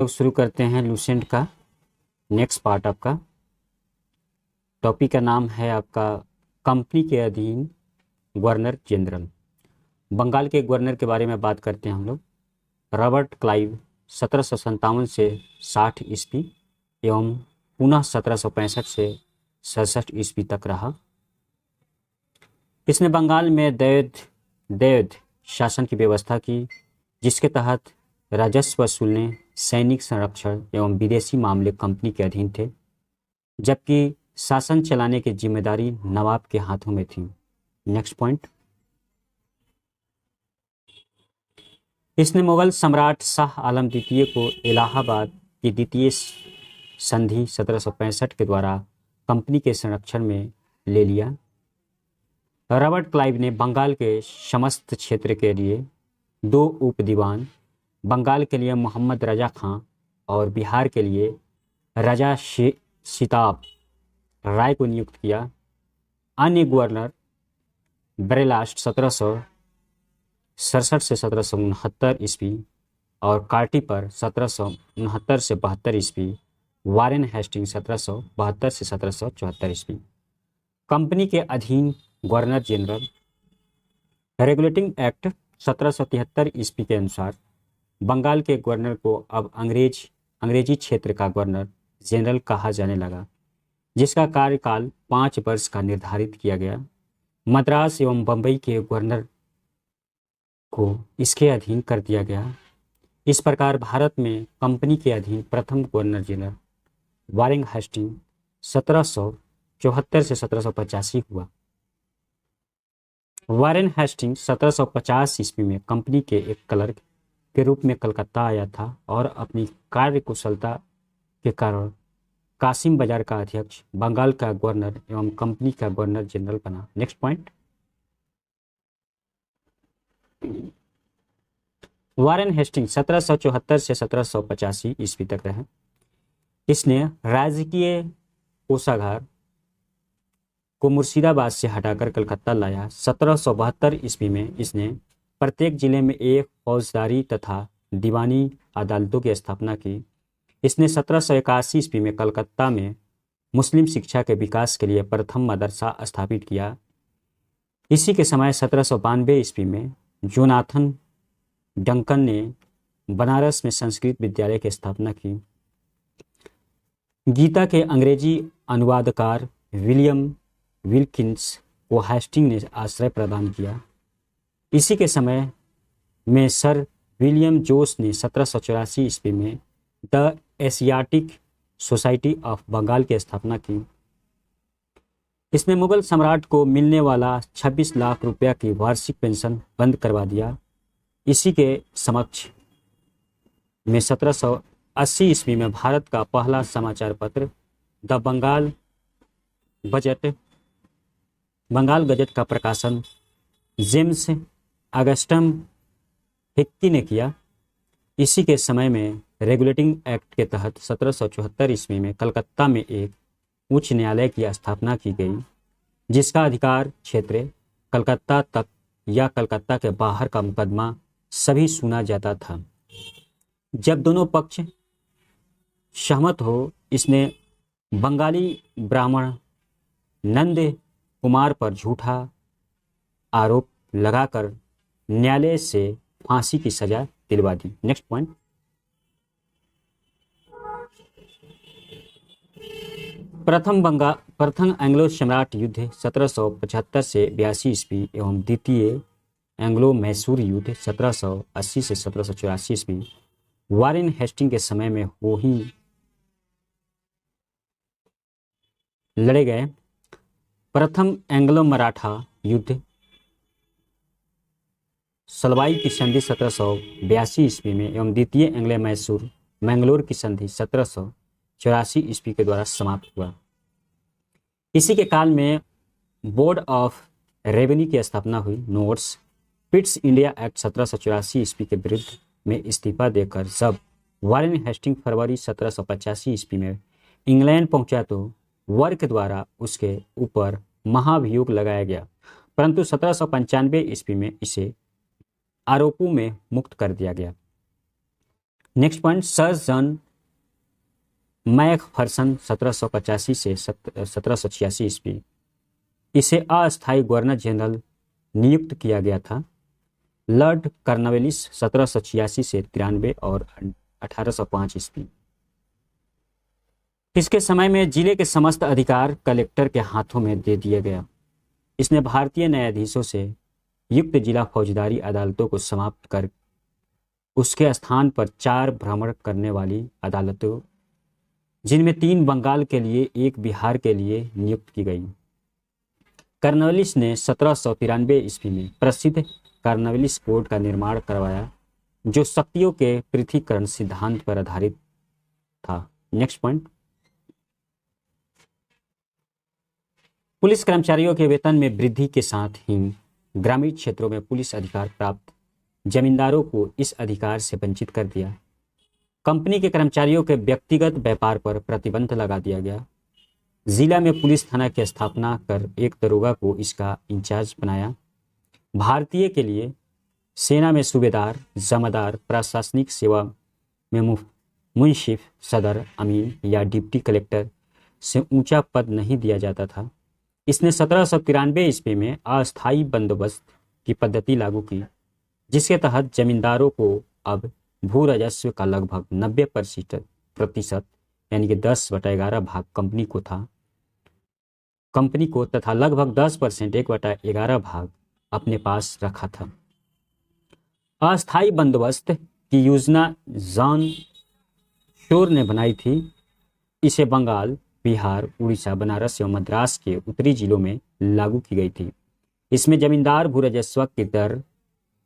तो शुरू करते हैं लूसेंट का नेक्स्ट पार्ट। आपका टॉपिक का नाम है आपका कंपनी के अधीन गवर्नर जनरल। बंगाल के गवर्नर के बारे में बात करते हैं हम लोग। रॉबर्ट क्लाइव 1757 से 60 ईस्वी एवं पुनः 1765 से 67 ईस्वी तक रहा। इसने बंगाल में दैध शासन की व्यवस्था की, जिसके तहत राजस्व वसूलने, सैनिक संरक्षण एवं विदेशी मामले कंपनी के अधीन थे, जबकि शासन चलाने की जिम्मेदारी नवाब के हाथों में थी। नेक्स्ट पॉइंट, इसने मुगल सम्राट शाह आलम द्वितीय को इलाहाबाद की द्वितीय संधि 1765 के द्वारा कंपनी के संरक्षण में ले लिया। रॉबर्ट क्लाइव ने बंगाल के समस्त क्षेत्र के लिए 2 उप दीवान, बंगाल के लिए मोहम्मद रजा खां और बिहार के लिए राजा सिताब राय को नियुक्त किया। अन्य गवर्नर ब्रेलास्ट 1767 से 1769 ईस्वी और कार्टिपर 1769 से 72 ईस्वी, वारेन हेस्टिंग 1772 से 1774 ईस्वी। कंपनी के अधीन गवर्नर जनरल। रेगुलेटिंग एक्ट 1773 ईस्वी के अनुसार बंगाल के गवर्नर को अब अंग्रेजी क्षेत्र का गवर्नर जनरल कहा जाने लगा, जिसका कार्यकाल 5 वर्ष का निर्धारित किया गया। मद्रास एवं बंबई के गवर्नर को इसके अधीन कर दिया गया। इस प्रकार भारत में कंपनी के अधीन प्रथम गवर्नर जनरल वारेन हेस्टिंग 1774 से 1785 हुआ। वारेन हेस्टिंग 1750 ईस्वी में कंपनी के एक क्लर्क के रूप में कलकत्ता आया था और अपनी कार्यकुशलता के कारण कासिम बाजार का अध्यक्ष, बंगाल का गवर्नर एवं कंपनी का गवर्नर जनरल बना। नेक्स्ट पॉइंट, वारेन हेस्टिंग 1774 से 1785 ईस्वी तक रहे। इसने राजकीय कोषागार को मुर्शिदाबाद से हटाकर कलकत्ता लाया। 1772 ईस्वी में इसने प्रत्येक जिले में एक फौजदारी तथा दीवानी अदालतों की स्थापना की। इसने 1781 ईस्वी में कलकत्ता में मुस्लिम शिक्षा के विकास के लिए प्रथम मदरसा स्थापित किया। इसी के समय 1792 ईस्वी में जोनाथन डंकन ने बनारस में संस्कृत विद्यालय की स्थापना की। गीता के अंग्रेजी अनुवादकार विलियम विल्किंस को हेस्टिंग ने आश्रय प्रदान किया। इसी के समय में सर विलियम जोस ने 1784 ईस्वी में the Asiatic Society of Bengal की स्थापना की। इसने मुगल सम्राट को मिलने वाला 26 लाख रुपया की वार्षिक पेंशन बंद करवा दिया। इसी के समक्ष में 1780 ईस्वी में भारत का पहला समाचार पत्र द बंगाल गजट का प्रकाशन जेम्स अगस्टम हिक्की ने किया। इसी के समय में रेगुलेटिंग एक्ट के तहत 1774 ईस्वी में कलकत्ता में एक उच्च न्यायालय की स्थापना की गई, जिसका अधिकार क्षेत्र कलकत्ता तक या कलकत्ता के बाहर का मुकदमा सभी सुना जाता था। जब दोनों पक्ष सहमत हो, इसने बंगाली ब्राह्मण नंद कुमार पर झूठा आरोप लगाकर न्यायालय से फांसी की सजा दिलवा दी। नेक्स्ट पॉइंट, प्रथम एंग्लो सम्राट युद्ध 1775 से 82 ईस्वी एवं द्वितीय एंग्लो मैसूर युद्ध 1780 से 1784 ईस्वी वारेन हेस्टिंग के समय में वो ही लड़े गए। प्रथम एंग्लो मराठा युद्ध सलवाई की संधि 1782 ईस्वी में एवं द्वितीय एंग्लो मैंगलोर की संधि 1784 ईस्वी के द्वारा समाप्त हुआ। इसी के काल में बोर्ड ऑफ रेवेन्यू की स्थापना हुई। नोट्स, पिट्स इंडिया एक्ट 1784 ईस्वी के विरुद्ध में इस्तीफा देकर जब वारेन हेस्टिंग फरवरी 1785 ईस्वी में इंग्लैंड पहुंचा तो वर्क द्वारा उसके ऊपर महाभियोग लगाया गया, परंतु 1795 ईस्वी में इसे आरोपों में मुक्त कर दिया गया। Next point, sir John Macpherson 1785 से 1786 ईस्वी, इसे अस्थायी गवर्नर जनरल नियुक्त किया गया था। लॉर्ड कॉर्नवालिस 1786 से 93 और 1805 ईस्वी, इसके समय में जिले के समस्त अधिकार कलेक्टर के हाथों में दे दिया गया। इसने भारतीय न्यायाधीशों से युक्त जिला फौजदारी अदालतों को समाप्त कर उसके स्थान पर 4 भ्रमण करने वाली अदालतों, जिनमें 3 बंगाल के लिए, 1 बिहार के लिए नियुक्त की गई। कॉर्नवालिस ने 1793 ईस्वी में प्रसिद्ध कॉर्नवालिस कोड का निर्माण करवाया, जो शक्तियों के पृथक्करण सिद्धांत पर आधारित था। नेक्स्ट पॉइंट, पुलिस कर्मचारियों के वेतन में वृद्धि के साथ ही ग्रामीण क्षेत्रों में पुलिस अधिकार प्राप्त जमींदारों को इस अधिकार से वंचित कर दिया। कंपनी के कर्मचारियों के व्यक्तिगत व्यापार पर प्रतिबंध लगा दिया गया। जिला में पुलिस थाना की स्थापना कर एक दरोगा को इसका इंचार्ज बनाया। भारतीय के लिए सेना में सूबेदार, जमादार, प्रशासनिक सेवा में मुंशिफ, सदर, अमीन या डिप्टी कलेक्टर से ऊंचा पद नहीं दिया जाता था। इसने 1793 ईस्वी में अस्थायी बंदोबस्त की पद्धति लागू की, जिसके तहत जमींदारों को अब भू राजस्व का लगभग 90% यानी कि 10/11 भाग कंपनी को तथा लगभग 10% 1/11 भाग अपने पास रखा था। अस्थायी बंदोबस्त की योजना जॉन शोर ने बनाई थी। इसे बंगाल, बिहार, उड़ीसा, बनारस एवं मद्रास के उत्तरी जिलों में लागू की गई थी। इसमें जमींदार भू राजस्व की दर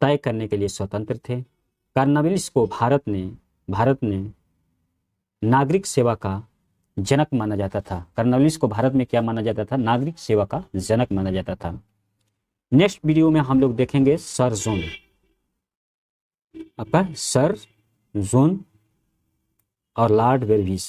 तय करने के लिए स्वतंत्र थे। कॉर्नवालिस को भारत में नागरिक सेवा का जनक माना जाता था। कॉर्नवालिस को भारत में क्या माना जाता था? नागरिक सेवा का जनक माना जाता था। नेक्स्ट वीडियो में हम लोग देखेंगे सर जॉन, आपका सर जॉन और लॉर्ड वेल्विस।